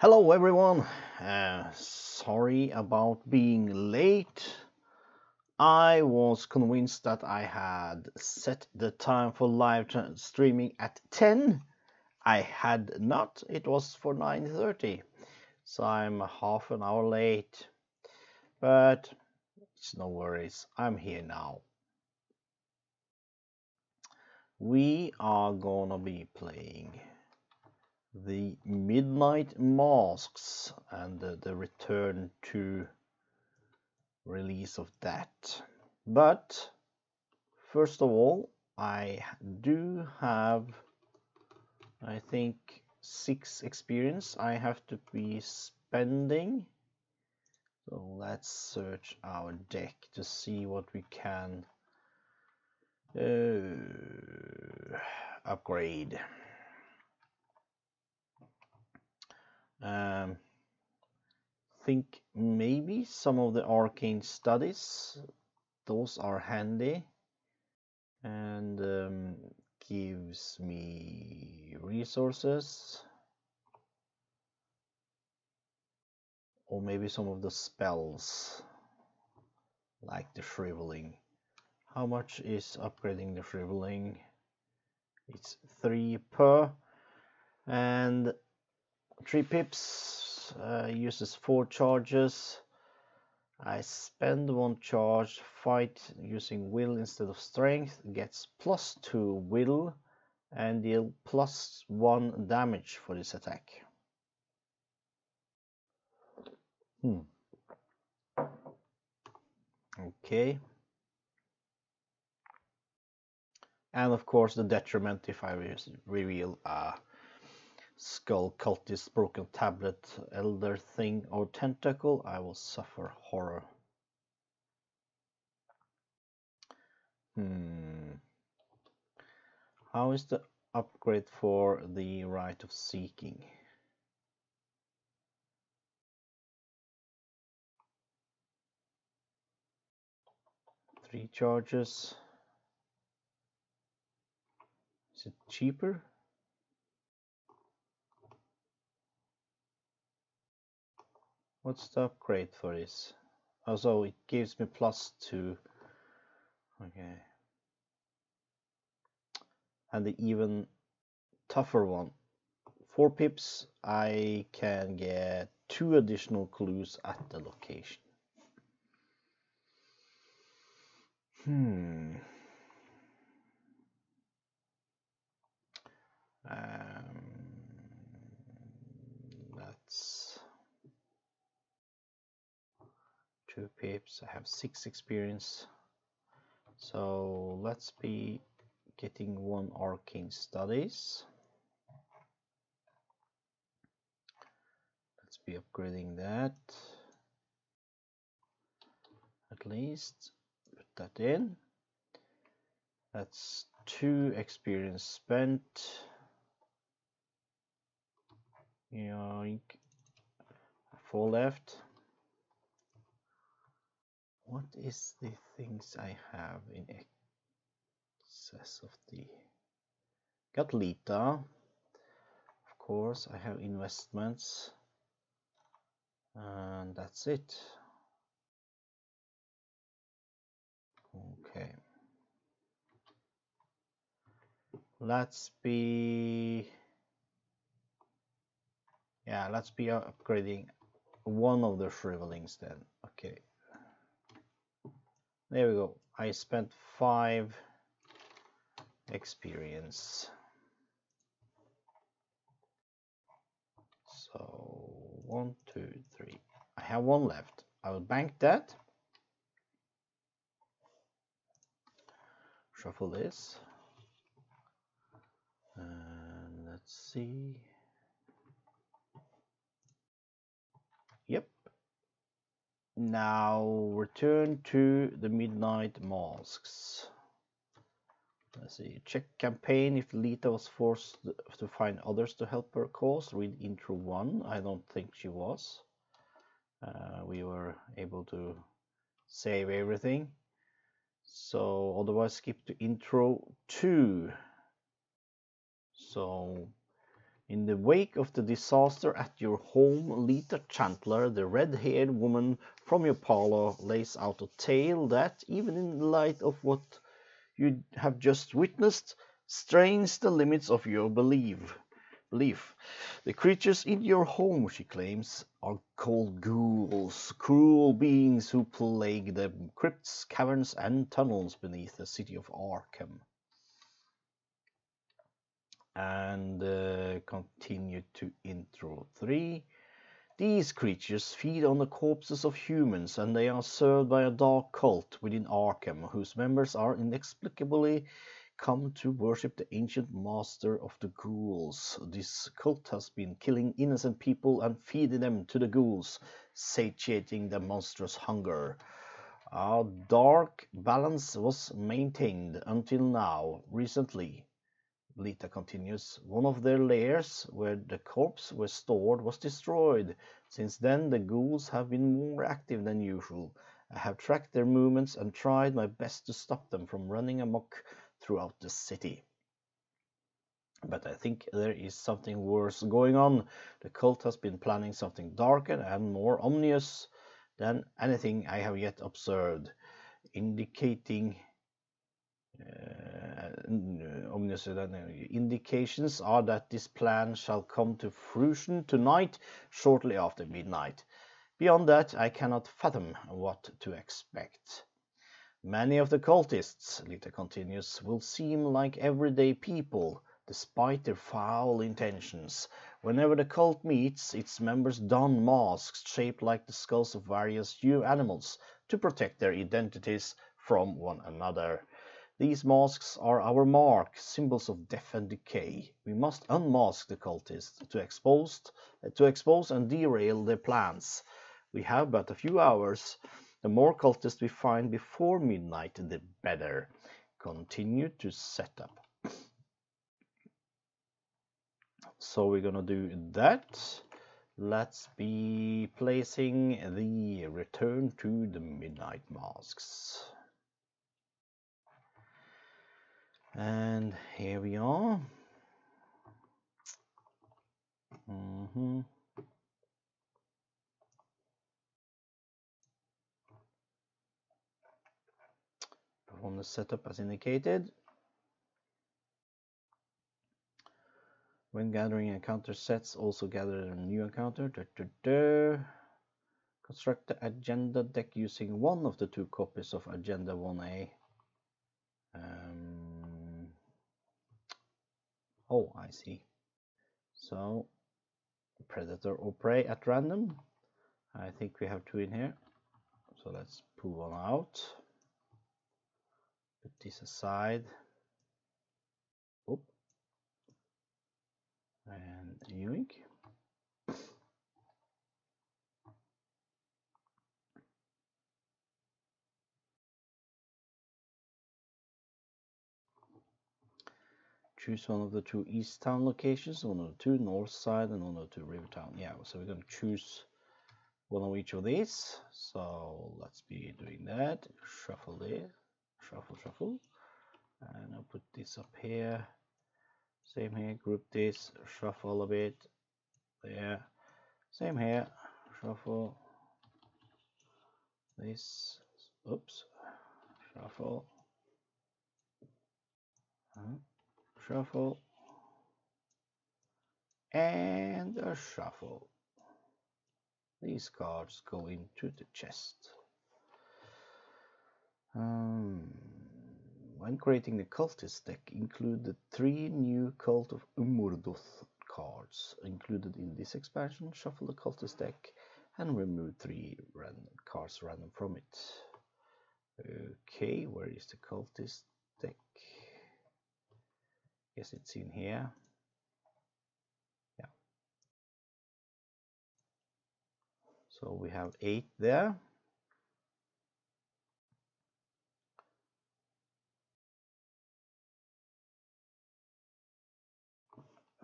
Hello everyone, sorry about being late. I was convinced that I had set the time for live streaming at 10. I had not, it was for 9:30, so I'm half an hour late. But it's no worries, I'm here now. We are gonna be playing the Midnight Masks and the return to release of that. But first of all, I do have, I think, 6 experience I have to be spending. So let's search our deck to see what we can upgrade. Think maybe some of the arcane studies, those are handy and gives me resources, or maybe some of the spells like the shriveling. How much is upgrading the shriveling? It's 3 per, and 3 pips uses 4 charges. I spend 1 charge, fight using will instead of strength, gets +2 will and deal +1 damage for this attack. Okay. And of course the detriment if I reveal a skull, cultist, broken tablet, elder thing or tentacle, I will suffer horror. How is the upgrade for the Rite of Seeking? Three charges. Is it cheaper? What's the upgrade for this? Also, it gives me +2. Okay. And the even tougher one. 4 pips, I can get 2 additional clues at the location. That's 2 pips. I have 6 experience. So let's be getting 1 arcane studies. Let's be upgrading that. At least put that in. That's 2 experience spent. Yoink. 4 left. What is the things I have in excess of the... Got Lita. Of course, I have investments. And that's it. Okay. Let's be upgrading one of the shrivelings then. Okay. There we go. I spent 5 experience. So 1, 2, 3. I have 1 left. I will bank that. Shuffle this. And let's see. Yep. Now return to the Midnight Masks. Let's see. Check campaign. If Lita was forced to find others to help her cause, read intro 1. I don't think she was. We were able to save everything. So otherwise skip to intro 2. So In the wake of the disaster at your home, Lita Chantler, the red-haired woman from your parlor, lays out a tale that, even in light of what you have just witnessed, strains the limits of your belief. The creatures in your home, she claims, are called ghouls, cruel beings who plague the crypts, caverns, and tunnels beneath the city of Arkham. And continue to intro 3. These creatures feed on the corpses of humans, and they are served by a dark cult within Arkham, whose members are inexplicably come to worship the ancient master of the ghouls. This cult has been killing innocent people and feeding them to the ghouls, satiating their monstrous hunger. A dark balance was maintained until now. Recently, Lita continues, one of their lairs where the corpses were stored was destroyed. Since then, the ghouls have been more active than usual. I have tracked their movements and tried my best to stop them from running amok throughout the city. But I think there is something worse going on. The cult has been planning something darker and more ominous than anything I have yet observed, indications are that this plan shall come to fruition tonight, shortly after midnight. Beyond that, I cannot fathom what to expect. Many of the cultists, Lita continues, will seem like everyday people, despite their foul intentions. Whenever the cult meets, its members don masks shaped like the skulls of various animals to protect their identities from one another. These masks are our mark, symbols of death and decay. We must unmask the cultists to expose and derail their plans. We have but a few hours. The more cultists we find before midnight, the better. Continue to set up. So we're gonna do that. Let's be placing the return to the midnight masks. And here we are. Perform the setup as indicated. When gathering encounter sets, also gather a new encounter. Construct the agenda deck using one of the 2 copies of Agenda 1A. Oh, I see. So, predator or prey at random. I think we have 2 in here. So let's pull one out. Put this aside. Oop. And yoink. Choose one of the 2 East Town locations, one of the 2 North Side, and one of the 2 River Town. Yeah, so we're going to choose one of each of these. So let's be doing that. Shuffle this, shuffle. And I'll put this up here. Same here, group this, shuffle a bit. There. Same here, shuffle this. Oops. Shuffle. Shuffle. And a shuffle. These cards go into the chest. When creating the cultist deck, include the 3 new Cult of Umurduth cards included in this expansion. Shuffle the cultist deck and remove 3 cards random from it. Okay, where is the cultist deck? Guess it's in here. Yeah. So we have 8 there.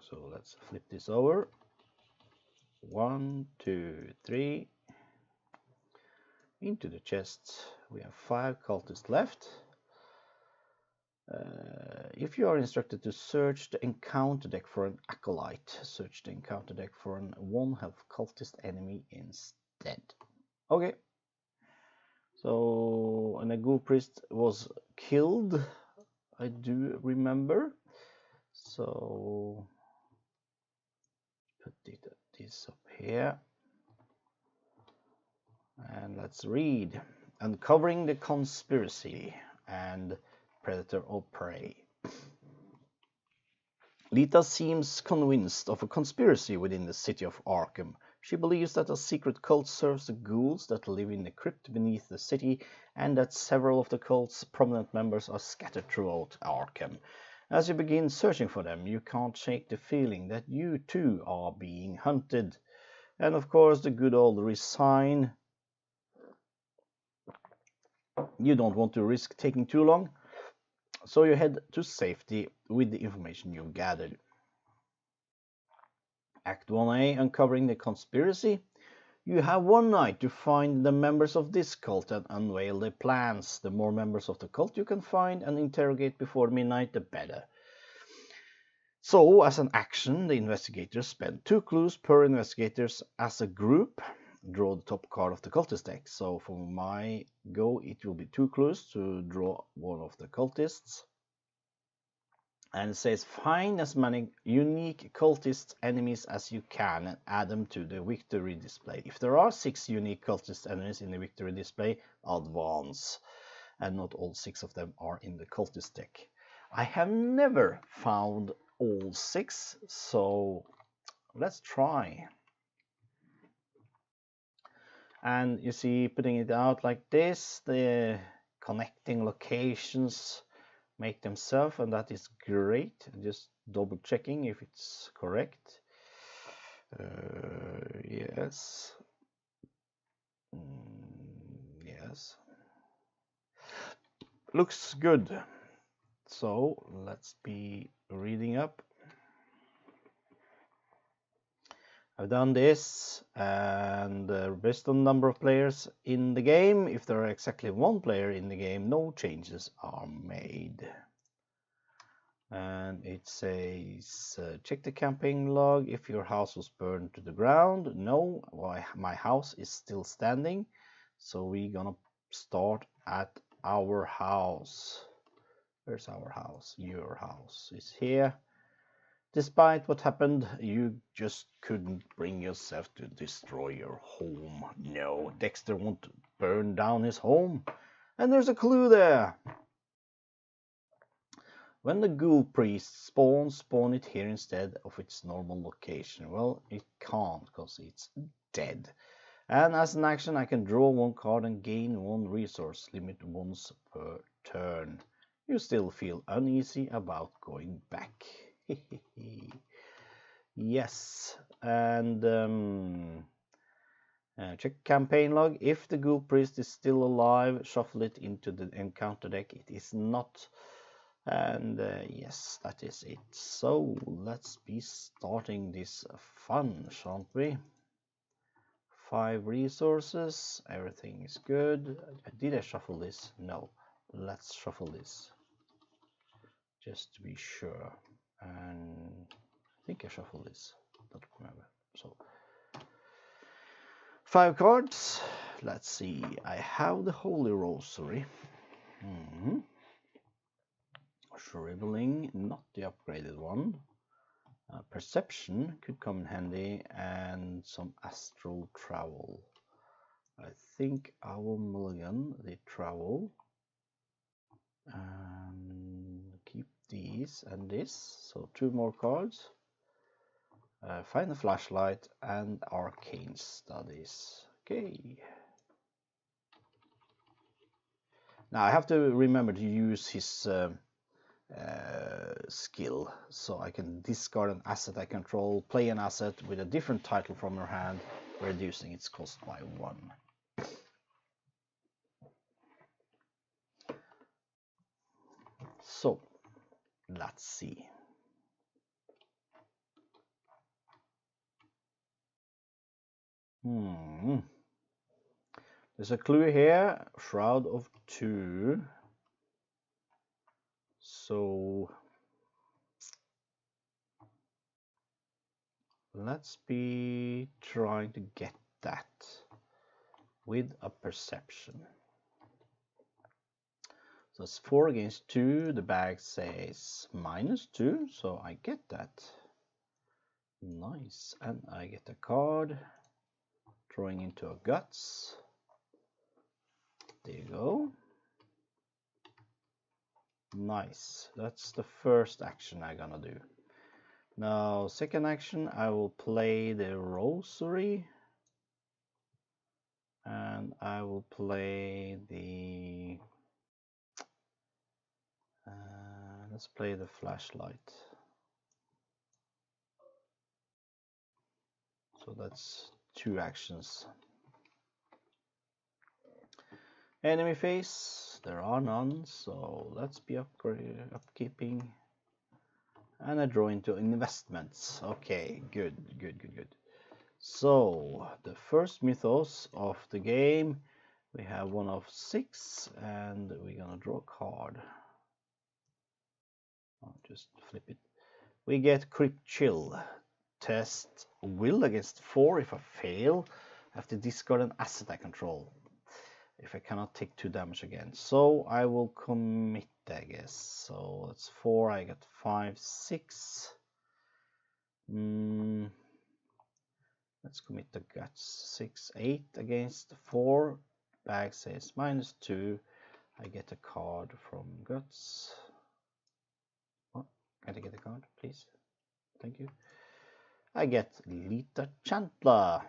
So let's flip this over. 1, 2, 3. Into the chest. We have 5 cultists left. If you are instructed to search the encounter deck for an acolyte, search the encounter deck for an 1 health cultist enemy instead. Okay. So, and a ghoul priest was killed, I do remember. So, put this up here. And let's read. Uncovering the conspiracy and predator or prey. Lita seems convinced of a conspiracy within the city of Arkham. She believes that a secret cult serves the ghouls that live in the crypt beneath the city, and that several of the cult's prominent members are scattered throughout Arkham. As you begin searching for them, you can't shake the feeling that you too are being hunted. And of course, the good old resign. You don't want to risk taking too long, so you head to safety with the information you've gathered. Act 1A, Uncovering the Conspiracy. You have one night to find the members of this cult and unveil their plans. The more members of the cult you can find and interrogate before midnight, the better. So, as an action, the investigators spend 2 clues per investigators as a group. Draw the top card of the cultist deck. So for my go, it will be 2 clues to draw one of the cultists. And it says, find as many unique cultist enemies as you can and add them to the victory display. If there are 6 unique cultist enemies in the victory display, advance. And not all 6 of them are in the cultist deck. I have never found all 6, so let's try. And you see, putting it out like this, the connecting locations make themselves, and that is great. Just double checking if it's correct. Yes. Yes. Looks good. So let's be reading up. I've done this, and based on the number of players in the game, if there are exactly 1 player in the game, no changes are made. And it says, check the campaign log if your house was burned to the ground. No, my house is still standing. So we're gonna start at our house. Where's our house? Your house is here. Despite what happened, you just couldn't bring yourself to destroy your home. No, Dexter won't burn down his home. And there's a clue there. When the ghoul priest spawns, spawn it here instead of its normal location. Well, it can't because it's dead. And as an action, I can draw 1 card and gain 1 resource, limit once per turn. You still feel uneasy about going back. Yes, and check campaign log. If the ghoul priest is still alive, shuffle it into the encounter deck. It is not, and yes, that is it. So let's be starting this fun, shan't we? 5 resources, everything is good. Did I shuffle this? No. Let's shuffle this just to be sure. And I think I shuffled this, don't remember. So 5 cards. Let's see. I have the Holy Rosary. Shriveling, not the upgraded one. Perception could come in handy, and some astral travel. I think I will mulligan the travel. Keep these and this. So 2 more cards. Find a flashlight and arcane studies. Okay. Now I have to remember to use his skill, so I can discard an asset I control, play an asset with a different title from your hand, reducing its cost by 1. So let's see. There's a clue here, Shroud of 2. So let's be trying to get that with a perception. So it's 4 against 2. The bag says -2, so I get that. Nice. And I get a card, drawing into a guts. There you go. Nice. That's the first action I'm gonna do. Now, second action, I will play the rosary. And I will play the... let's play the flashlight. So that's 2 actions. Enemy phase, there are none, so let's be upkeeping. And I draw into investments. Okay, good. So, the first mythos of the game, we have 1 of 6, and we're gonna draw a card. I'll just flip it. We get Crypt Chill. Test will against 4. If I fail, I have to discard an asset I control. If I cannot take 2 damage again. So I will commit, I guess. So it's 4, I got 5, 6. Let's commit the guts. 6, 8 against 4. Bag says -2. I get a card from guts. Oh, can I get a card, please? Thank you. I get Lita Chantler.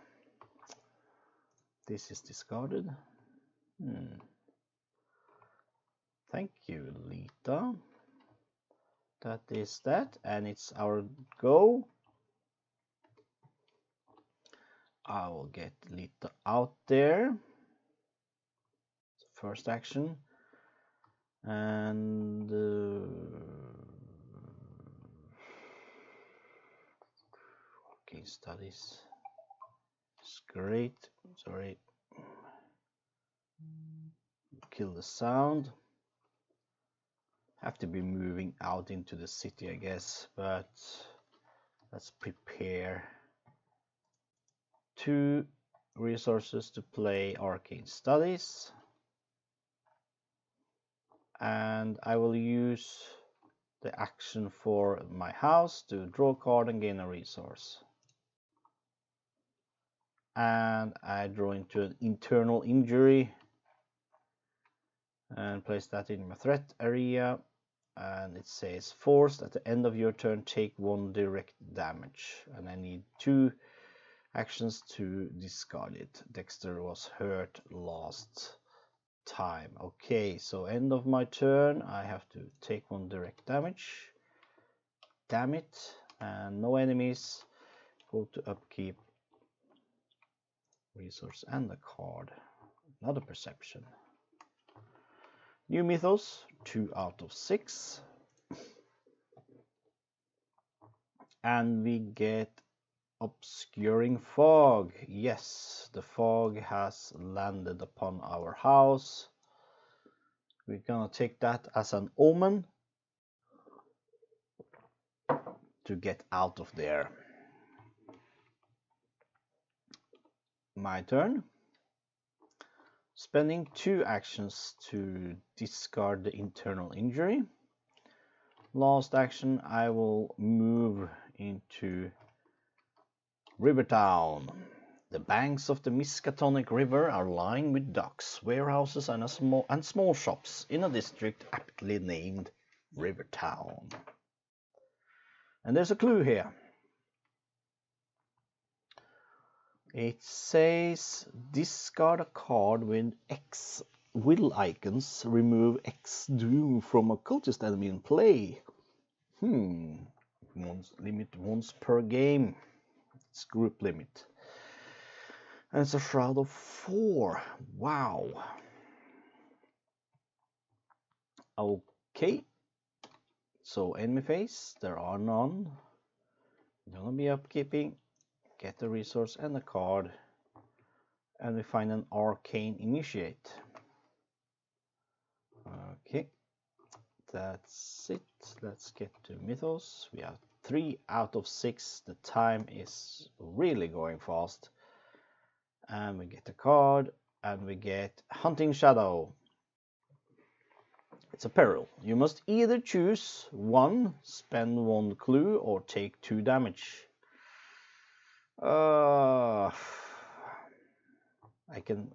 This is discarded. Thank you, Lita. That is that, and it's our go. I will get Lita out there. First action. And arcane studies. It's great. Sorry. Kill the sound. Have to be moving out into the city, I guess, but let's prepare 2 resources to play arcane studies, and I will use the action for my house to draw a card and gain a resource. And I draw into an internal injury and place that in my threat area, and it says forced at the end of your turn take 1 direct damage, and I need 2 actions to discard it. Dexter was hurt last time. Okay, so end of my turn I have to take 1 direct damage. Damn it. And no enemies. Go to upkeep, resource and a card. Another perception. New mythos, 2 out of 6. And we get obscuring fog. Yes, the fog has landed upon our house. We're gonna take that as an omen to get out of there. My turn. Spending 2 actions to discard the internal injury. Last action, I will move into Rivertown. The banks of the Miskatonic River are lined with docks, warehouses, and small shops in a district aptly named Rivertown. And there's a clue here. It says discard a card with X will icons, remove X doom from a cultist enemy in play. Limit once per game. It's group limit. And it's a shroud of 4. Wow. Okay. So enemy phase, there are none. Gonna be upkeeping. Get the resource and the card, and we find an arcane initiate. Okay, That's it. Let's get to Mythos. We have 3 out of 6. The time is really going fast. And we get a card, and we get Hunting Shadow. It's a peril. You must either choose 1, spend 1 clue, or take 2 damage. I can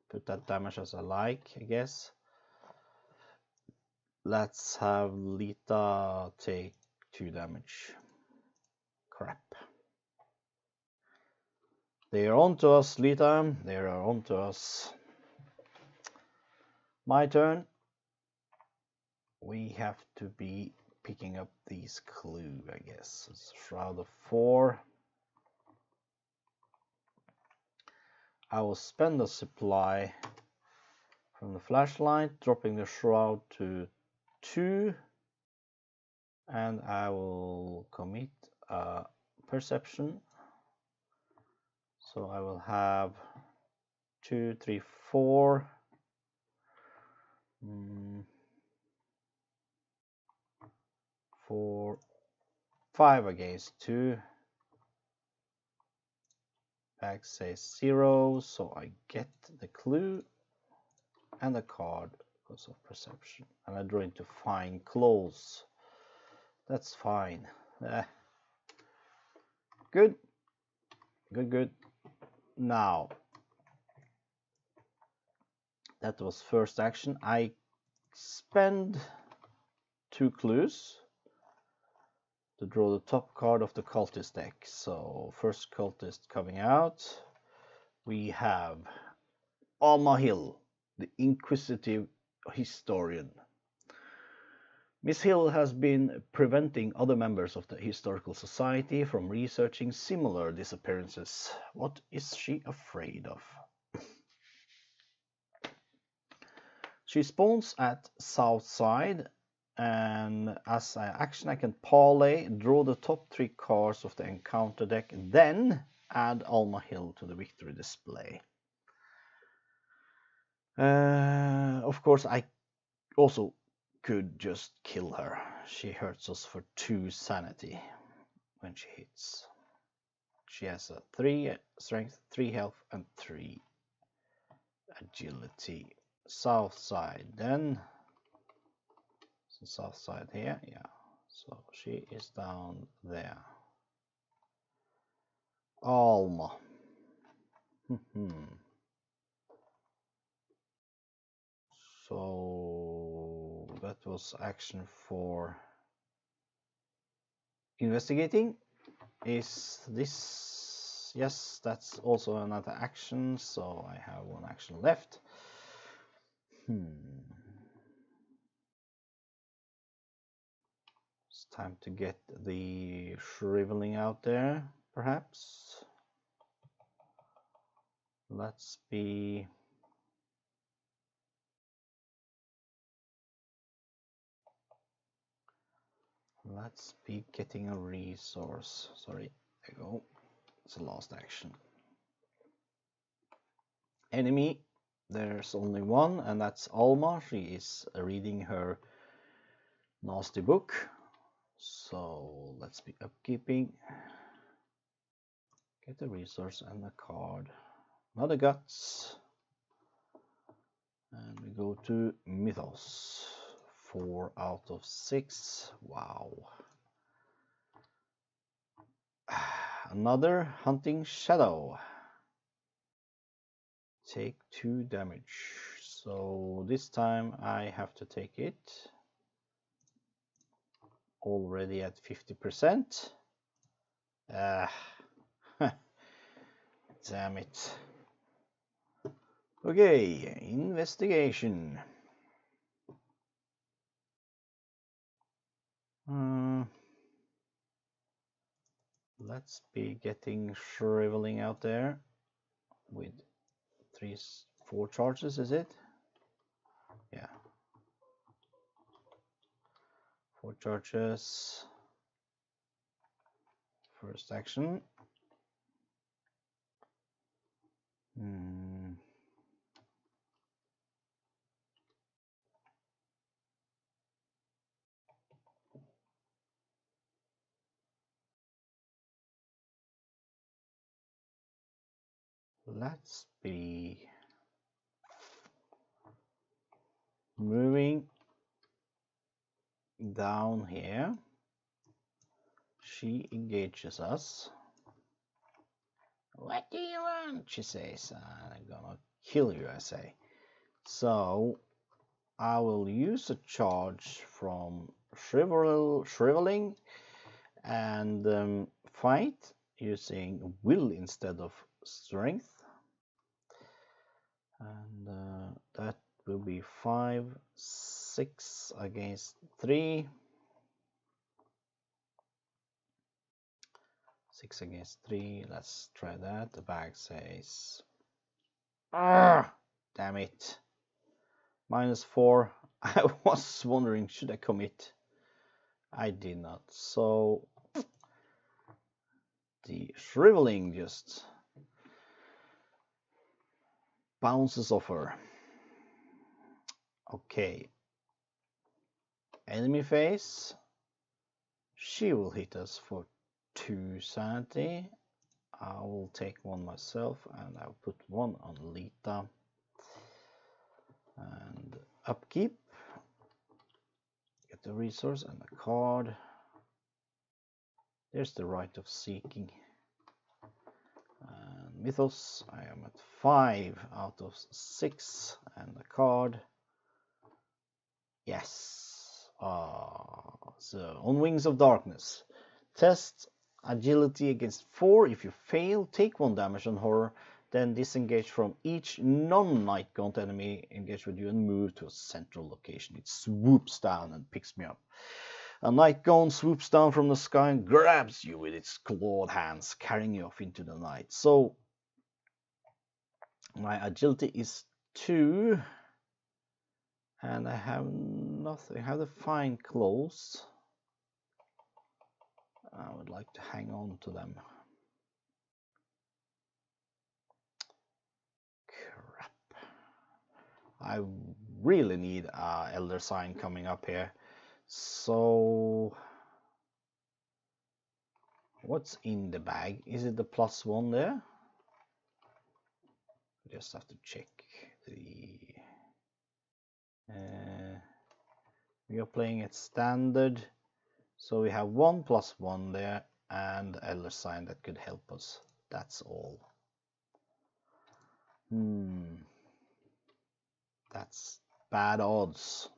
put that damage as I like, I guess. Let's have Lita take 2 damage. Crap. They are on to us, Lita. They are on to us. My turn. We have to be picking up these clues, I guess. It's Shroud of 4. I will spend a supply from the flashlight, dropping the shroud to 2. And I will commit a perception. So I will have 2, 3, 4. 4, 5 against 2. Back says 0, so I get the clue and the card because of perception. And I draw into fine clothes. That's fine. Good. Good. Now, that was first action. I spend 2 clues to draw the top card of the cultist deck. So first cultist coming out, we have Alma Hill, the inquisitive historian. Miss Hill has been preventing other members of the Historical Society from researching similar disappearances. What is she afraid of? She spawns at South Side, and as an action I can parlay, draw the top 3 cards of the encounter deck, then add Alma Hill to the victory display. Of course, I also could just kill her. She hurts us for 2 sanity when she hits. She has a 3 strength, 3 health, and 3 agility. South Side then. So South Side here, yeah. So she is down there. Alma. So that was action for investigating. Is this? Yes, that's also another action, so I have 1 action left. It's time to get the shriveling out there, perhaps. Let's be getting a resource. Sorry, there you go. It's the last action. Enemy, there's only 1, and that's Alma. She is reading her nasty book. So let's be upkeeping. Get the resource and the card. Another guts. And we go to Mythos. 4 out of 6. Wow. Another Hunting Shadow. Take 2 damage. So this time I have to take it. Already at 50%. Damn it. Okay, investigation. Let's be getting shriveling out there with 4 charges, is it? Yeah. 4 charges. First action. let's be moving down here. She engages us. What do you want? She says. I'm gonna kill you, I say. So I will use a charge from shriveling and fight using will instead of strength. And that will be 5, 6 against 3. 6 against 3. Let's try that. The bag says, damn it. -4. I was wondering, should I commit? I did not. So the shriveling just bounces off her. Okay. Enemy phase. She will hit us for 2 sanity. I will take 1 myself and I'll put 1 on Lita. And upkeep. Get the resource and the card. There's the right of seeking. And mythos, I am at 5 out of 6 and the card. Yes. So on Wings of Darkness. Test agility against 4. If you fail, take 1 damage on horror. Then disengage from each non-Night Gaunt enemy engaged with you and move to a central location. It swoops down and picks me up. A Night Gaunt swoops down from the sky and grabs you with its clawed hands, carrying you off into the night. So my agility is 2. And I have nothing. I have the fine clothes. I would like to hang on to them. Crap. I really need Elder Sign coming up here. So what's in the bag? Is it the +1 there? Just have to check the... we are playing at standard, so we have 1 +1 there and Elder Sign that could help us. That's all. That's bad odds.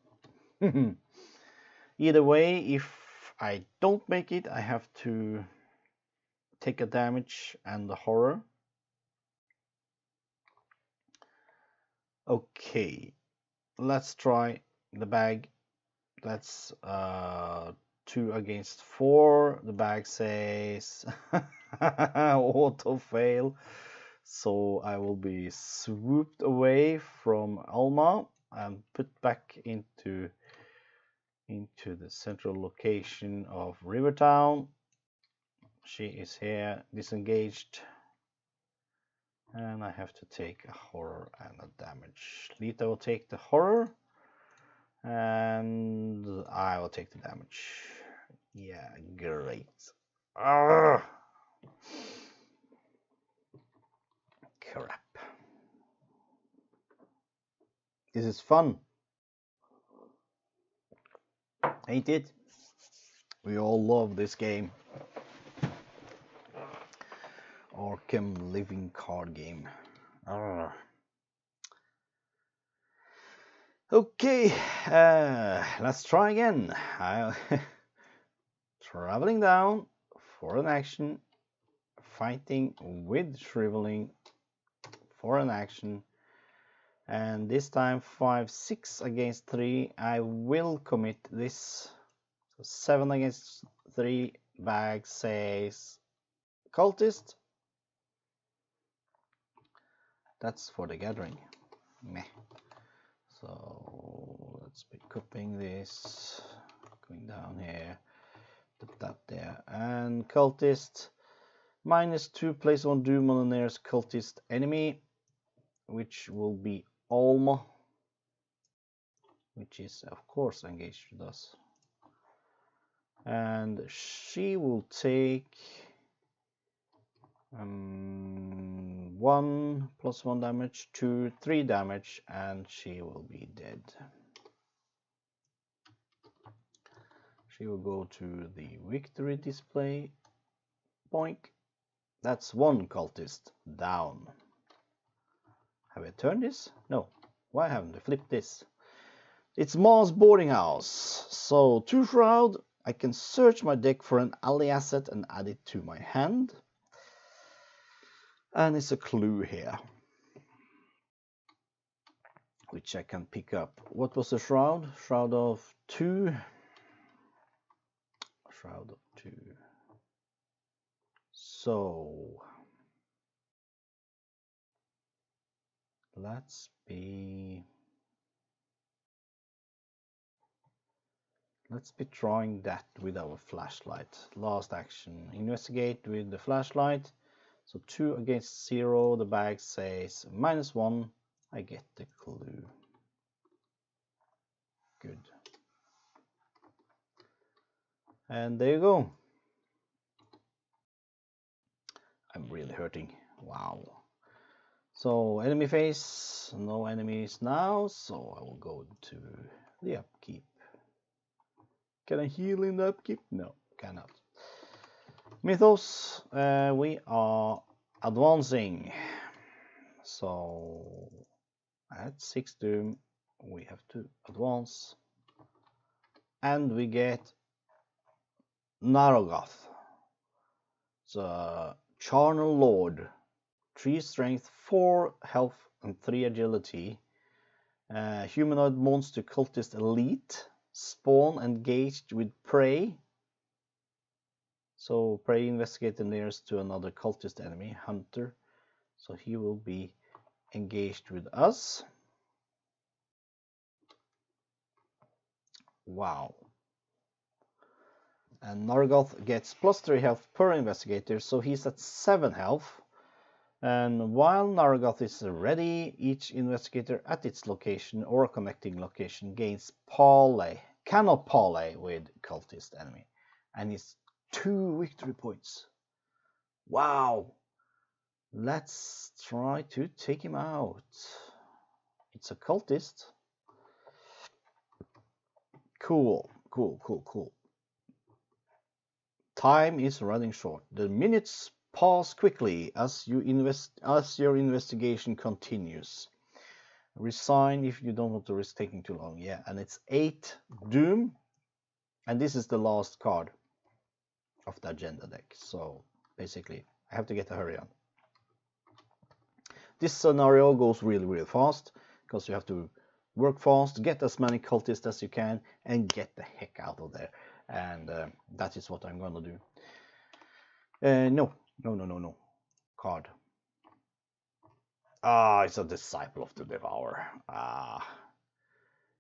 Either way, if I don't make it, I have to take a damage and the horror. Okay, let's try the bag. That's 2 against 4. The bag says auto fail. So I will be swooped away from Alma and put back into the central location of Rivertown. She is here, disengaged. And I have to take a horror and a damage. Lita will take the horror. And I will take the damage. Yeah, great. Crap. This is fun. Ain't it? We all love this game. Arkham living card game. Okay, let's try again. Traveling down for an action, fighting with shriveling for an action, and this time 5, 6 against 3. I will commit this. So 7 against 3. Bag says cultist. That's for the gathering. Meh. So let's be copying this, going down here, put that there, and cultist, -2, place 1 doom on the nearest cultist enemy, which will be Alma, which is of course engaged with us, and she will take 1 1 plus 1 damage, 2, 3 damage, and she will be dead. She will go to the victory display. Boink. That's 1 cultist down. Have I turned this? No. Why haven't I flipped this? It's Mars boarding house. So 2 shroud. I can search my deck for an ally asset and add it to my hand. And it's a clue here, which I can pick up. What was the shroud? Shroud of 2. Shroud of 2. So let's be trying that with our flashlight. Last action, investigate with the flashlight. So 2 against 0, the bag says -1. I get the clue. Good. And there you go. I'm really hurting. Wow. So enemy phase, no enemies now, so I will go to the upkeep. Can I heal in the upkeep? No, cannot. Mythos, we are advancing. So at 6 doom, we have to advance. And we get Nargoth, the Charnel Lord. 3 strength, 4 health, and 3 agility. Humanoid monster cultist elite. Spawn engaged with prey. So prey investigate the nearest to another cultist enemy, hunter. So he will be engaged with us. Wow. And Nargoth gets +3 health per investigator, so he's at 7 health. And while Nargoth is ready, each investigator at its location or connecting location gains parley, cannot parley with cultist enemy, and it's 2 victory points. Wow! Let's try to take him out. It's a cultist. Cool. Time is running short. The minutes pass quickly as your investigation continues. Resign if you don't want to risk taking too long. Yeah, and it's 8 doom, and this is the last card of the agenda deck. So basically, I have to get a hurry on. This scenario goes really fast because you have to work fast, get as many cultists as you can, and get the heck out of there. And that is what I'm gonna do. No. Card. It's a Disciple of the Devourer.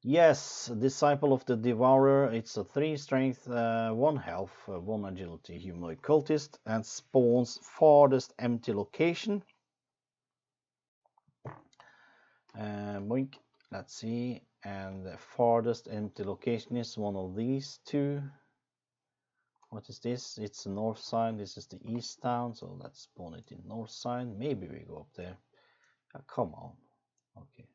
Yes, Disciple of the Devourer. It's a 3 strength, 1 health, 1 agility humanoid cultist, and spawns farthest empty location. Boink. Let's see. And the farthest empty location is one of these 2. What is this? It's the north side. This is the east town, so let's spawn it in north side. Maybe we go up there. Come on. Okay.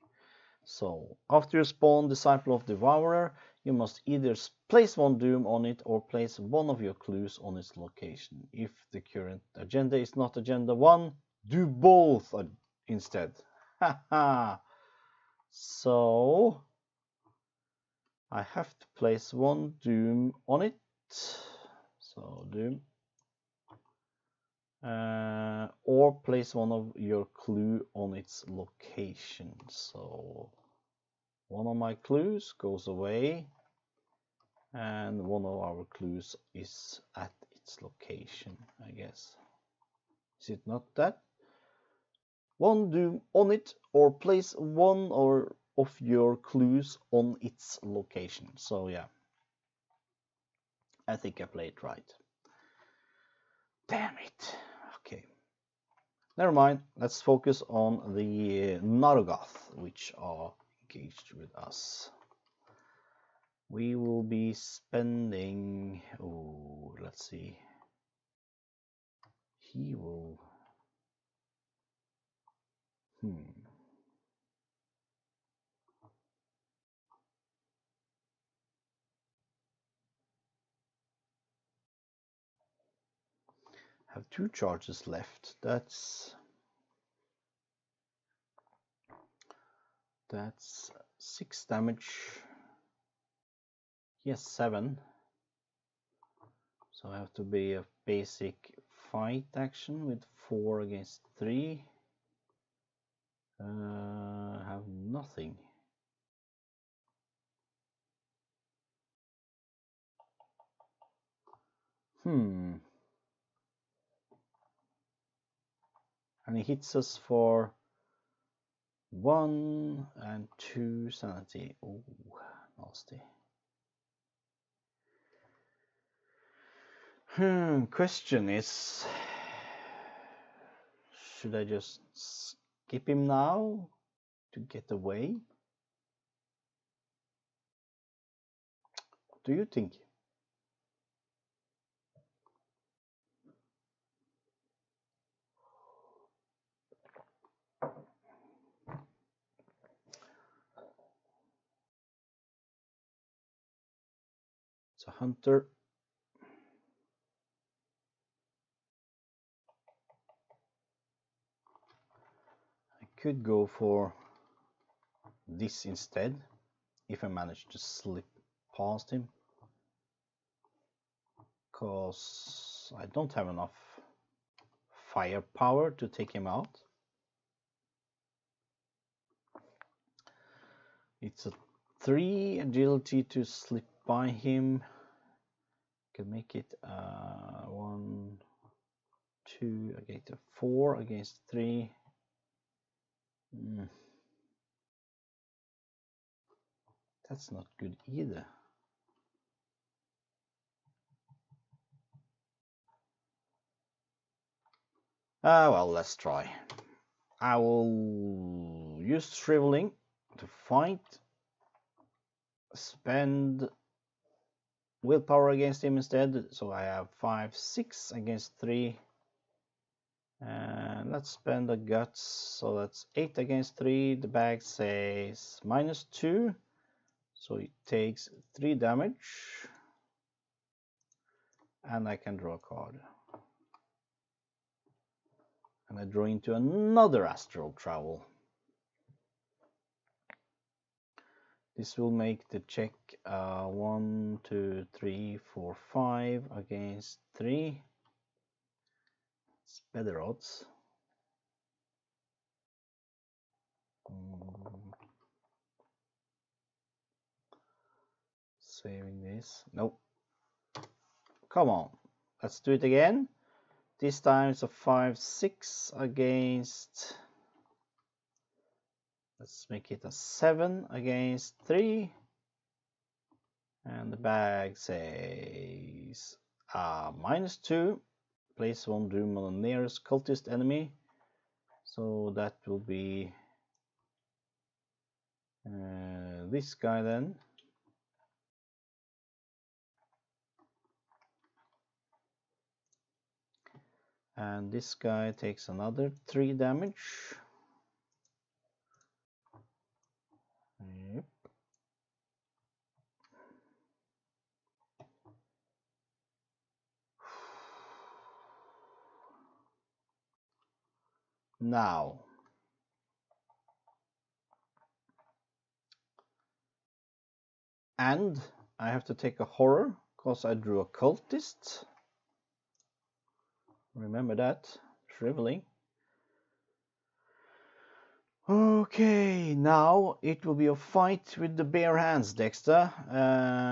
So after you spawn Disciple of Devourer, you must either place 1 doom on it or place 1 of your clues on its location. If the current agenda is not agenda 1, do both instead. Haha. So I have to place 1 doom on it. So doom. Or place 1 of your clue on its location. So 1 of my clues goes away, and 1 of our clues is at its location, I guess. Is it not that? 1 doom on it, or place 1 of your clues on its location. So yeah, I think I played right. Damn it. Okay. Never mind. Let's focus on the Nargoth, which are engaged with us. We will be spending... Oh, let's see. He will... Have 2 charges left. That's 6 damage. Yes, 7. So I have to be a basic fight action with 4 against 3. Have nothing. And he hits us for 1 and 2 sanity. Oh, nasty. Question is, should I just skip him now to get away? What do you think? It's a hunter. I could go for this instead, if I manage to slip past him, because I don't have enough firepower to take him out. It's a 3 agility to slip by him. Can make it 1, 2, I get a 4 against 3. That's not good either. Well, let's try. I will use shriveling to fight. Spend willpower against him instead, so I have 5, 6 against 3. And let's spend the guts, so that's 8 against 3. The bag says -2, so it takes 3 damage. And I can draw a card. And I draw into another astral travel. This will make the check 1, 2, 3, 4, 5 against 3. It's better odds. Saving this. Nope. Come on. Let's do it again. This time it's a 5, 6 against. Let's make it a 7 against 3. And the bag says -2. Place 1 doom on the nearest cultist enemy. So that will be this guy then. And this guy takes another 3 damage. Yep. Now, and I have to take a horror because I drew a cultist. Remember that, shriveling. Okay, now it will be a fight with the bare hands, Dexter.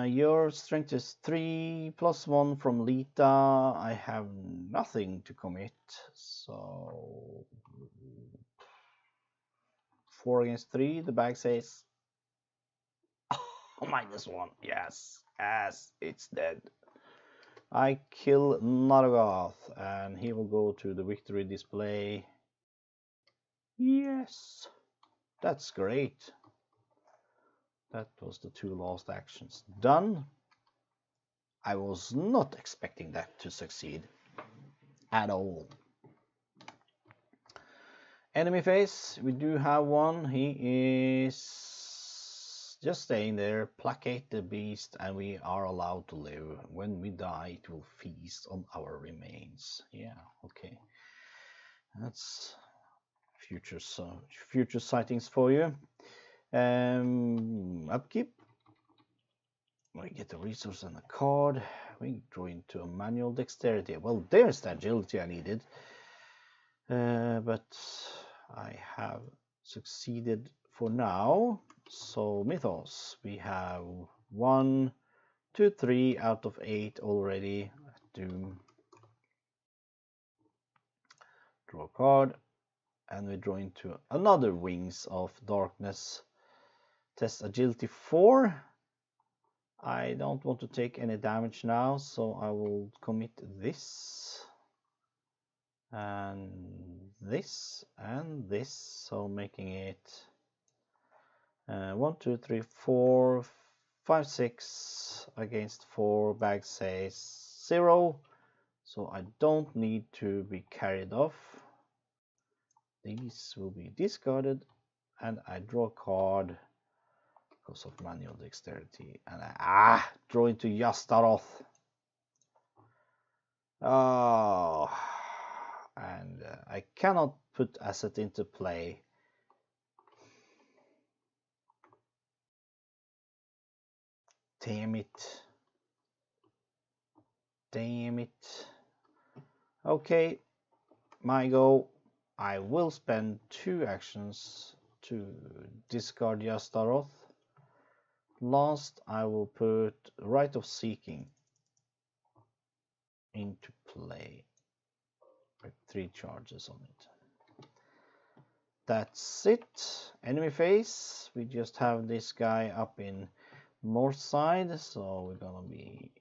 Your strength is 3 + 1 from Lita. I have nothing to commit, so 4 against 3. The bag says -1. Yes, it's dead. I kill Nargoth, and he will go to the victory display. Yes, that's great. That was the 2 last actions done. I was not expecting that to succeed at all. Enemy phase, we do have one. He is just staying there. Placate the beast, and we are allowed to live. When we die, it will feast on our remains. Yeah, okay. That's future sightings for you. Upkeep. We get a resource and a card. We draw into a manual dexterity. Well, there's the agility I needed. But I have succeeded for now. So Mythos, we have 1, 2, 3 out of 8 already. Doom. Draw a card, and we draw into another Wings of Darkness. Test agility 4. I don't want to take any damage now, so I will commit this and this and this, so making it 1, 2, 3, 4, 5, 6 against 4. Bag says 0, so I don't need to be carried off. These will be discarded, and I draw a card because of manual dexterity, and I draw into Yastaroth. Oh, and I cannot put asset into play. Damn it. Damn it. Okay, my go. I will spend 2 actions to discard Yastaroth. Last, I will put Right of Seeking into play with 3 charges on it. That's it. Enemy phase. We just have this guy up in north side, so we're gonna be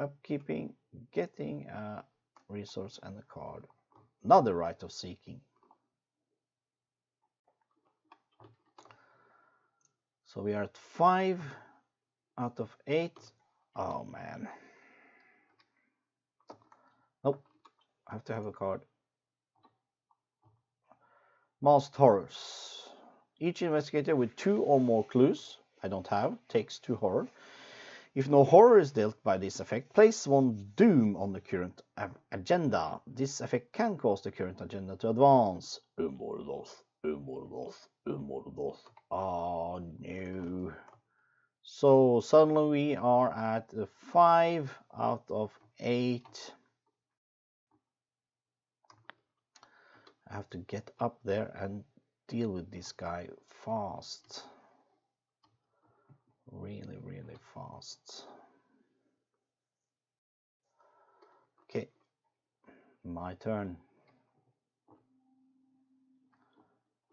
upkeeping, getting a resource and a card. Another Right of Seeking. So we are at 5 out of 8. Oh man. Nope. I have to have a card. Masked Horrors. Each investigator with 2 or more clues, I don't have, takes 2 horror. If no horror is dealt by this effect, place 1 doom on the current agenda. This effect can cause the current agenda to advance. Umorloth. Oh no. So suddenly we are at 5 out of 8. I have to get up there and deal with this guy fast. Really, really fast. Okay, my turn.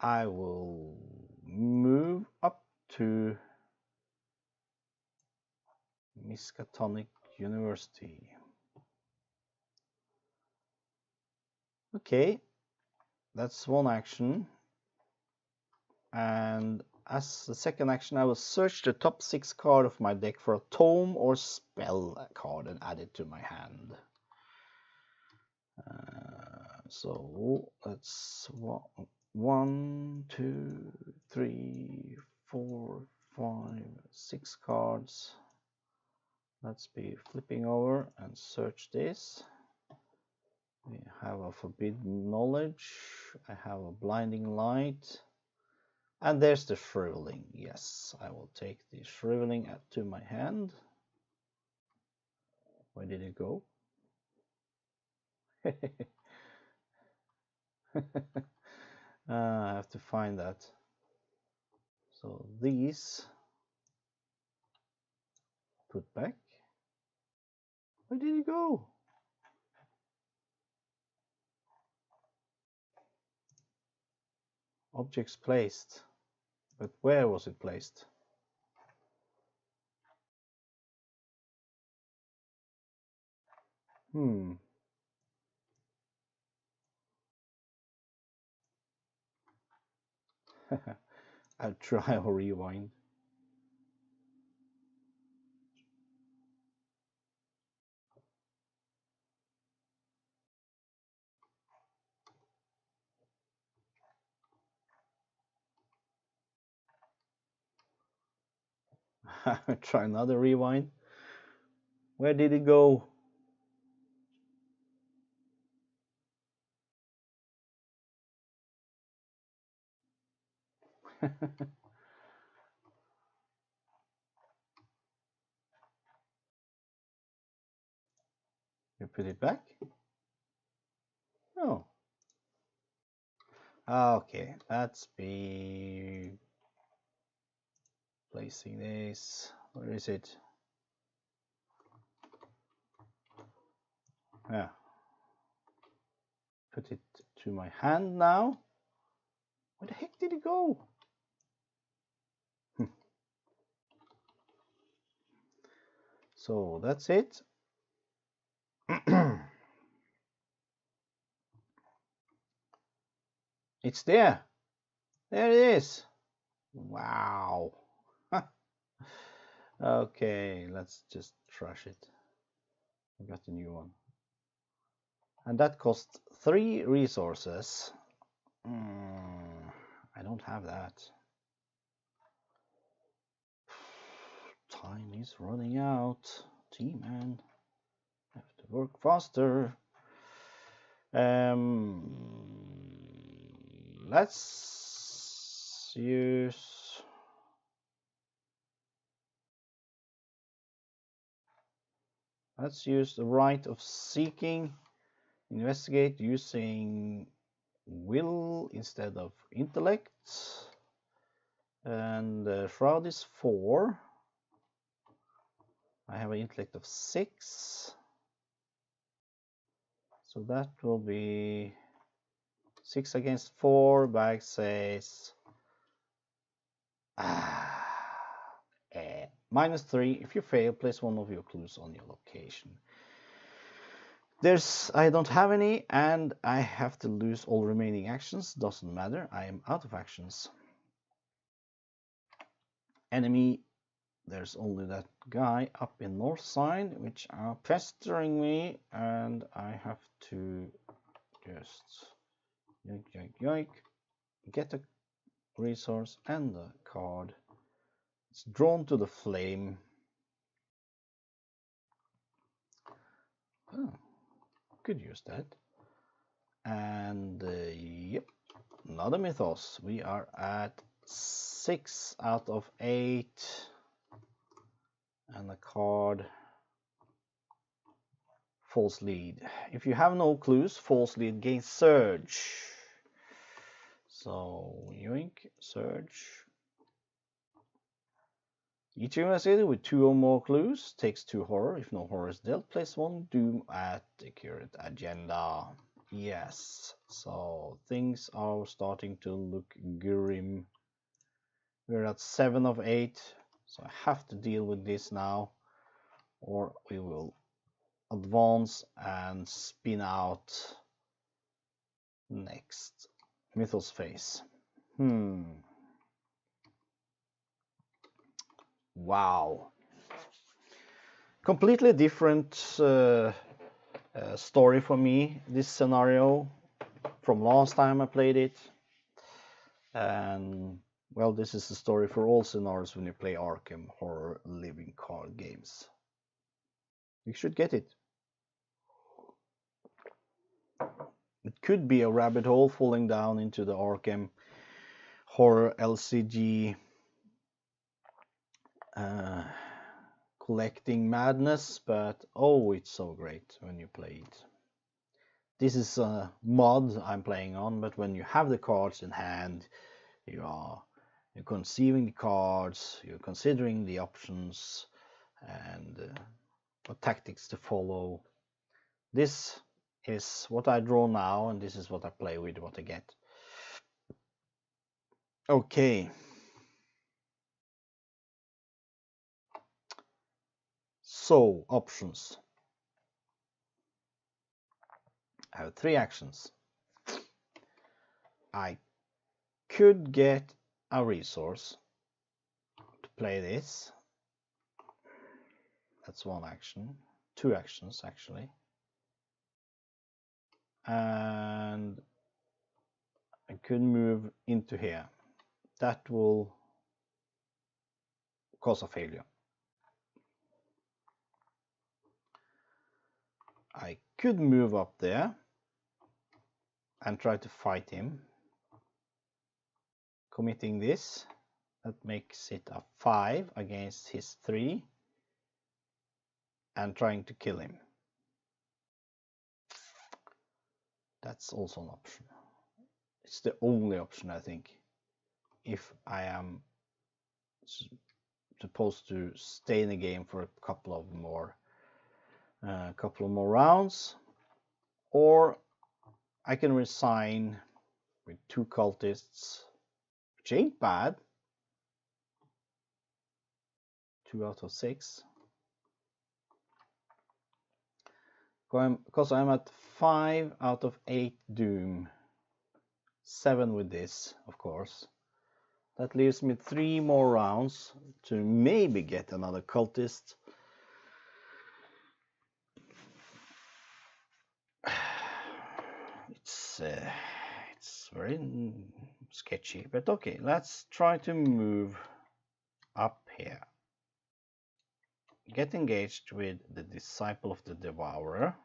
I will move up to Miskatonic University. Okay, that's 1 action. And as the second action, I will search the top 6 card of my deck for a tome or spell card and add it to my hand. So that's 1, 2, 3, 4, 5, 6 cards. Let's be flipping over and search this. We have a Forbidden Knowledge. I have a Blinding Light. And there's the Shriveling. Yes, I will take the Shriveling to my hand. Where did it go? I have to find that. So these put back. Where did it go? Objects placed. But where was it placed? I'll try or rewind. Try another rewind. Where did it go? You put it back? Oh. Okay, let's be placing this. Where is it? Yeah. Put it to my hand now. Where the heck did it go? So that's it. It's there. There it is. Wow. Okay, let's just trash it. I got a new one. And that costs 3 resources. I don't have that. Time is running out. T-man. Have to work faster. Let's use the right of seeking. Investigate using will instead of intellect. And shroud is 4. I have an intellect of 6. So that will be 6 against 4. Bag says -3. If you fail, place one of your clues on your location. I don't have any, and I have to lose all remaining actions. Doesn't matter. I am out of actions. Enemy. There's only that guy up in north side, which are pestering me, and I have to just yoink, yoink, yoink, get a resource and a card. It's drawn to the flame. Oh, could use that. And yep, another mythos. We are at 6 out of 8. And a card. False lead. If you have no clues, false lead gains surge. So yoink, surge. Each investigator with 2 or more clues takes 2 horror. If no horror is dealt, place 1 doom at the current agenda. Yes, so things are starting to look grim. We're at 7 of 8, so I have to deal with this now, or we will advance and spin out next mythos phase. Wow, completely different story for me, this scenario, from last time I played it. And well, this is the story for all scenarios when you play Arkham horror living card games. You should get it. It could be a rabbit hole falling down into the Arkham horror LCG collecting madness, but oh, it's so great when you play it. This is a mod I'm playing on, but when you have the cards in hand, you're conceiving the cards, you're considering the options and what tactics to follow. This is what I draw now, and this is what I play with, what I get. Okay. So, options. I have 3 actions. I could get a resource to play this. That's 1 action. 2 actions, actually. And I could move into here. That will cause a failure. I could move up there and try to fight him. Committing this, that makes it a 5 against his 3, and trying to kill him. That's also an option. It's the only option, I think, if I am supposed to stay in the game for a couple of more rounds, or I can resign with 2 cultists, which ain't bad. 2 out of 6. Because I'm at 5 out of 8 doom. 7 with this, of course. That leaves me 3 more rounds to maybe get another cultist. It's very sketchy, but okay, let's try to move up here. Get engaged with the Disciple of the Devourer.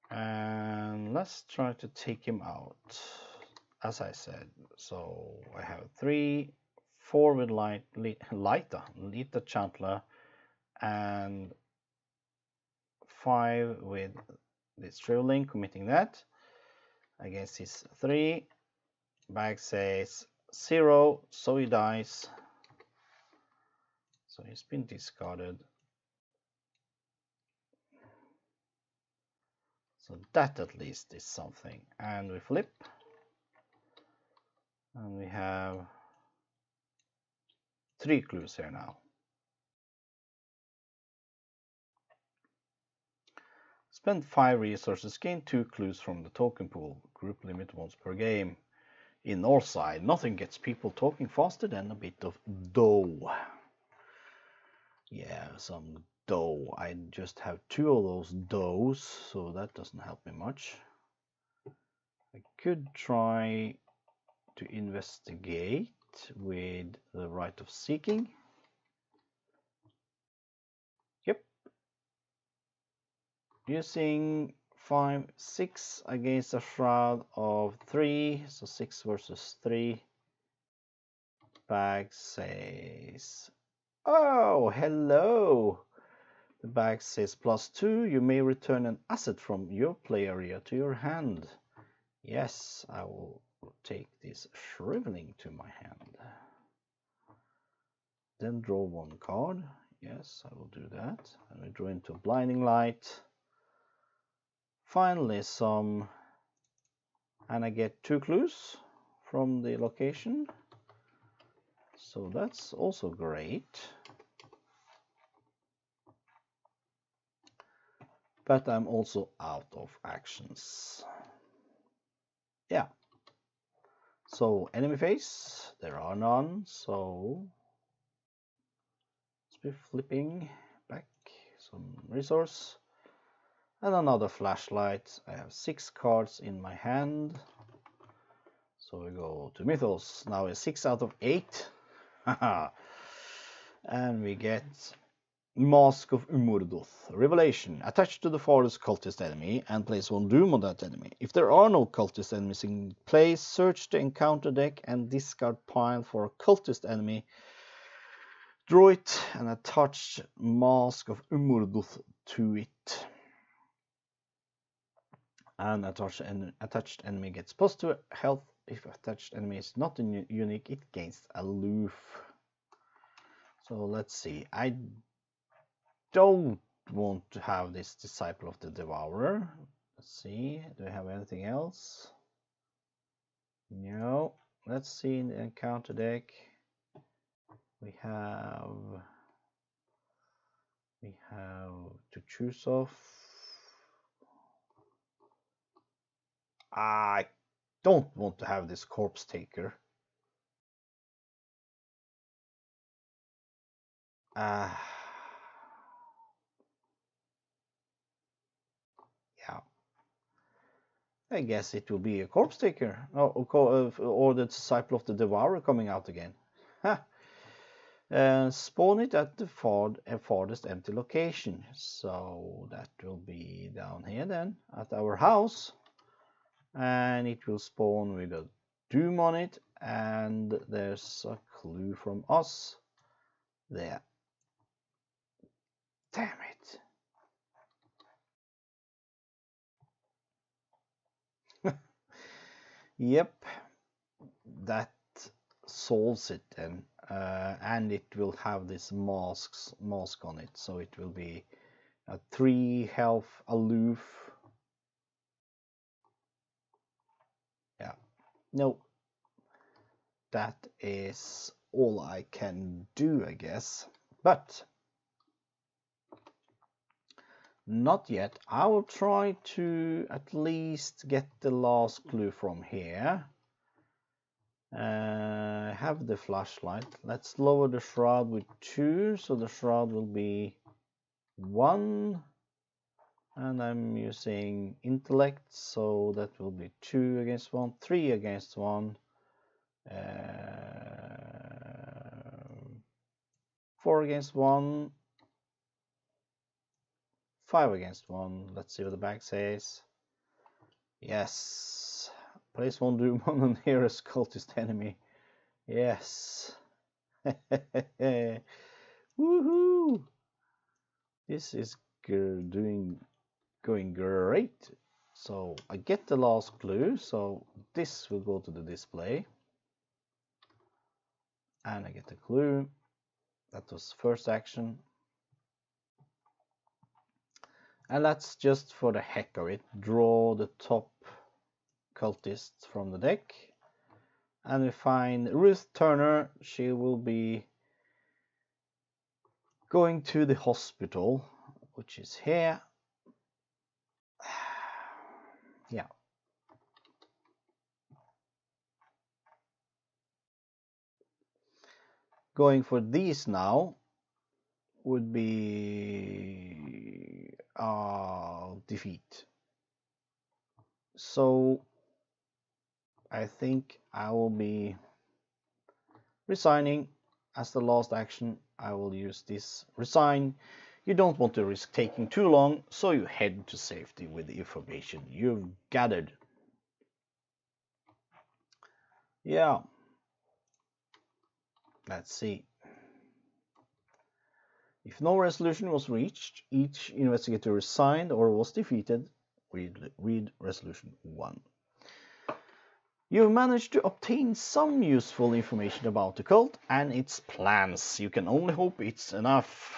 And let's try to take him out, as I said. So I have 3, 4 with Lita Chantler, and 5 with this Shriveling, committing that against his 3. Bag says 0, so he dies. So he's been discarded. So that at least is something. And we flip. And we have 3 clues here now. Spend 5 resources, gain 2 clues from the token pool. Group limit once per game. In Northside, nothing gets people talking faster than a bit of dough. Yeah, some dough. I just have 2 of those doughs, so that doesn't help me much. I could try to investigate with the right of seeking. Yep. Using 5, 6 against a shroud of 3, so 6 versus 3. Bag says, oh, hello. The bag says +2. You may return an asset from your play area to your hand. Yes, I will take this Shriveling to my hand. Then draw 1 card. Yes, I will do that. And we draw into Blinding Light. Finally, and I get 2 clues from the location. So that's also great. But I'm also out of actions. Yeah. So enemy phase, there are none. So let's be flipping back some resource. And another flashlight. I have 6 cards in my hand. So we go to Mythos. Now it's 6 out of 8. And we get Mask of Umurduth. Revelation. Attach to the farthest cultist enemy and place 1 doom on that enemy. If there are no cultist enemies in play, search the encounter deck and discard pile for a cultist enemy. Draw it and attach Mask of Umurduth to it. And attached enemy gets +2 health. If attached enemy is not unique, it gains aloof. So let's see. I don't want to have this Disciple of the Devourer. Let's see. Do I have anything else? No. Let's see in the encounter deck. We have to choose off. I don't want to have this Corpse Taker. Yeah. I guess it will be a Corpse Taker. Or the Disciple of the Devourer coming out again. Spawn it at the farthest empty location. So that will be down here then, at our house. And it will spawn with a doom on it, and there's a clue from us there. Damn it. Yep, that solves it then. And it will have this mask on it, so it will be a 3 health aloof. Yeah, no, that is all I can do, I guess. But not yet. I will try to at least get the last clue from here. Have the flashlight. Let's lower the shroud with 2, so the shroud will be 1, and I'm using intellect, so that will be 2 against 1, 3 against 1, 4 against 1, 5 against 1. Let's see what the back says. Yes. Place 1 doom on the nearest cultist enemy. Yes. Woohoo! This is going great. So I get the last clue, so this will go to the display. And I get the clue. That was first action. And let's just, for the heck of it, draw the top cultist from the deck. And we find Ruth Turner. She will be going to the hospital, which is here. Yeah. Going for these now would be defeat. So I think I will be resigning as the last action. I will use this resign. You don't want to risk taking too long, so you head to safety with the information you've gathered. Yeah. Let's see. If no resolution was reached, each investigator resigned or was defeated. Read resolution 1. You've managed to obtain some useful information about the cult and its plans. You can only hope it's enough.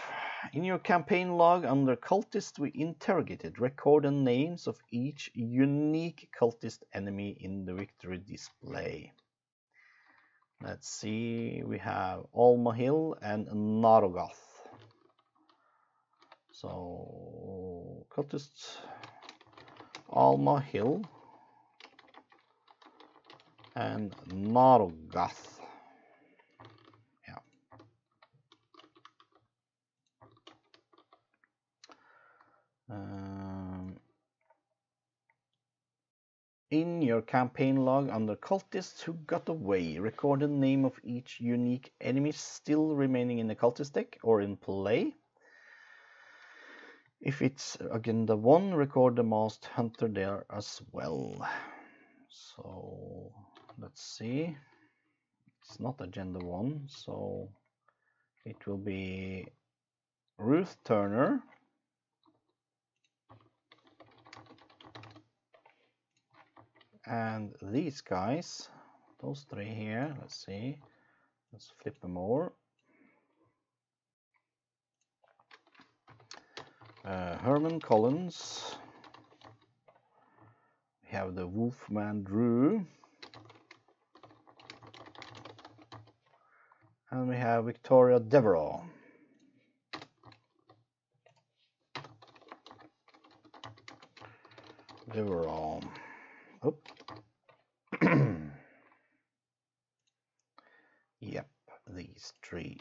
In your campaign log under cultists, we interrogated recorded names of each unique cultist enemy in the victory display. Let's see, we have Alma Hill and Narogoth. So, cultists, Alma Hill and Narogoth. Yeah. In your campaign log under cultists who got away, record the name of each unique enemy still remaining in the cultist deck or in play. If it's Agenda 1, record the masked hunter there as well. So let's see. It's not Agenda 1, so it will be Ruth Turner. And these guys, those 3 here, let's see. Let's flip them over. Herman Collins. We have the Wolfman Drew. And we have Victoria Devereux. Oh. Yep, these 3.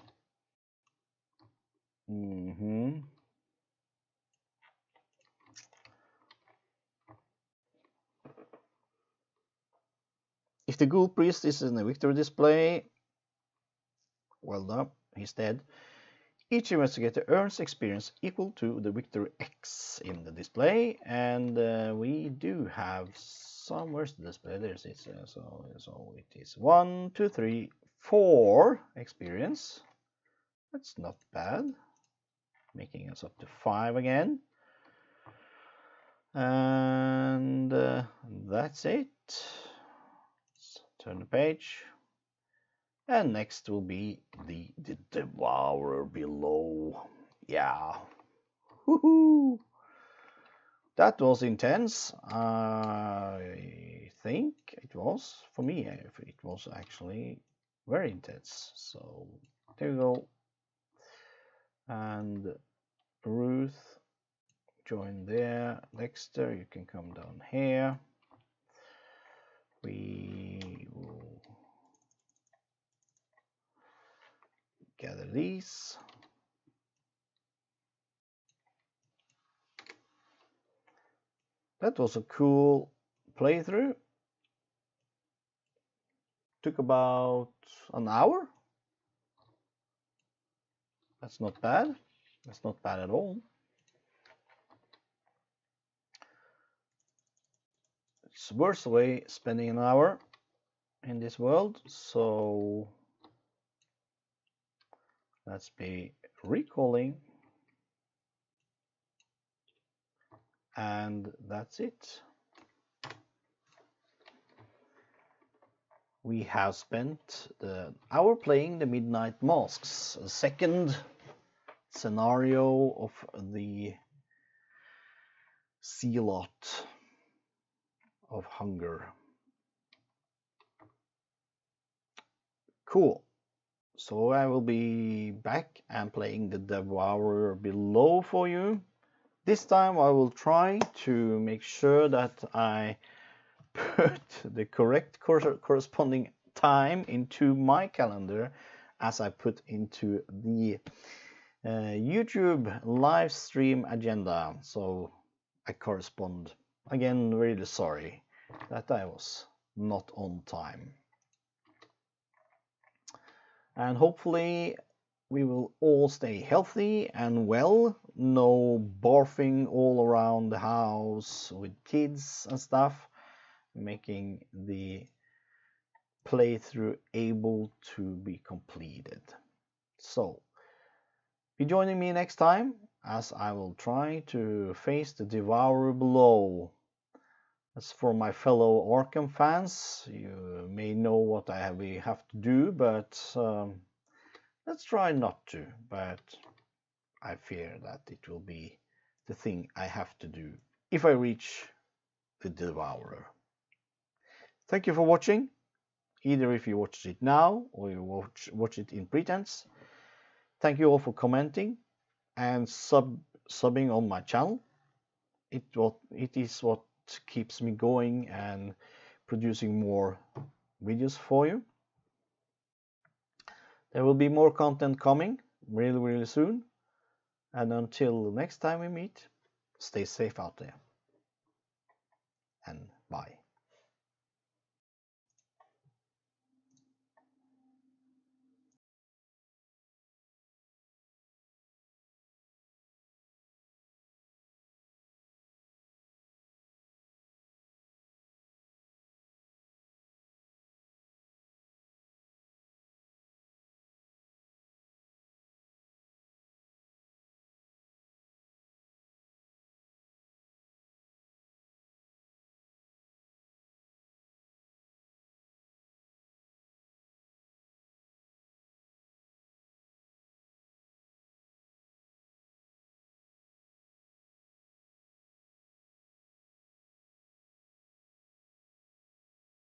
If the Ghoul Priest is in the victory display, well done. he's dead. Each investigator earns experience equal to the victory X in the display, and we do have some. Where's the display? There's it. So it is 1, 2, 3, 4 experience. That's not bad. Making us up to 5 again. And that's it. Let's turn the page. And next will be the Devourer below. Yeah. Woohoo! That was intense. I think it was. For me, it was actually very intense. So there you go. And Ruth, join there. Dexter, you can come down here. We will gather these. That was a cool playthrough. Took about an hour. That's not bad. That's not bad at all. It's worse way spending an hour in this world. So let's be recalling. And that's it. We have spent the hour playing the Midnight Masks, the second scenario of the Zealot of Hunger. Cool. So I will be back and playing the Devourer below for you. This time I will try to make sure that I put the correct corresponding time into my calendar as I put into the YouTube live stream agenda. So I correspond. Again, really sorry that I was not on time. And hopefully we will all stay healthy and well. No barfing all around the house with kids and stuff, making the playthrough able to be completed. So be joining me next time as I will try to face the Devourer below. As for my fellow Arkham fans, you may know what we have to do, but let's try not to. But I fear that it will be the thing I have to do if I reach the Devourer. Thank you for watching, either if you watch it now or you watch it in pretense. Thank you all for commenting and subbing on my channel. It is what keeps me going and producing more videos for you. There will be more content coming really soon. And until next time we meet, stay safe out there. And bye.